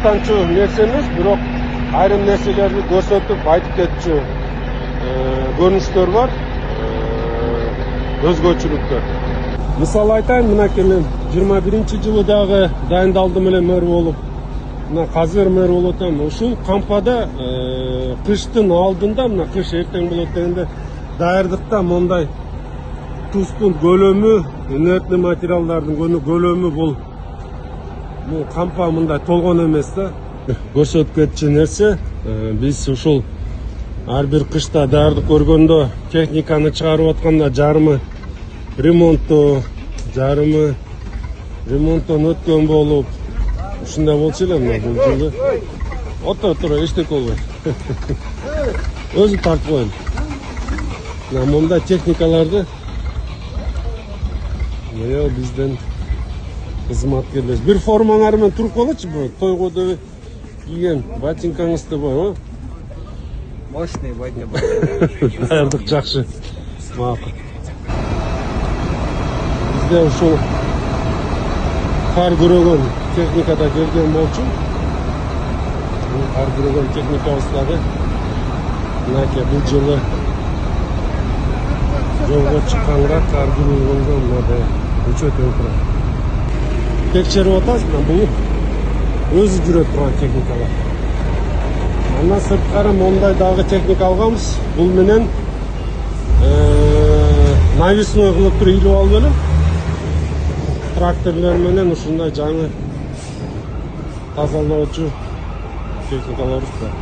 Tançu nersemiz, bирок ayrim nerselerni көрсөтүп айтып кетчү көрүнүштөр бар, өзгөчөлүктөр. Мисалы айтайын, мынакей мен 21-жылы дагы дайындалдым эле мэр болуп, мына азыр мэр болуп атам. Ушул кампада кыштын алдында, мына кыш эртең болот дегенде даярдыкта мондай тустун көлөмү, инертный материалдардын көлөмү бул кампа мындай толгон эмес да. Көрсөтүп кетчү нерсе, биз ушул ар бир кышта даярдык көргөндө техниканы чыгарып атканда жарымы ремонттон өткөн болуп, ушундай болчу эле мына бул жылы. Отура эчтеке болбойт. Өзү тартып коеюн. Мына мондай техникаларды бизден кызматкерлер. Бир формаңар менен туруп калачы, тойго да кийген ботинкаңызды бар, мощный ботинка. Даярдык жакшы. Макул. Бизде ушул кар күрөгөн техникада келген болчу. Бул кар күрөгөн техникабызды мынакей бул жылы жолго чыкканга кар күрөгөнгө мындай өчөтөн турат. Текшерип атабыз, бул өзү жүрөт турган техникалар. Андан сырткары мондай дагы техника алганбыз. Бул менен навесной кылып туруп илип алып эле тракторлор менен ушундай жаңы тазалоочу техникаларыбыз бар.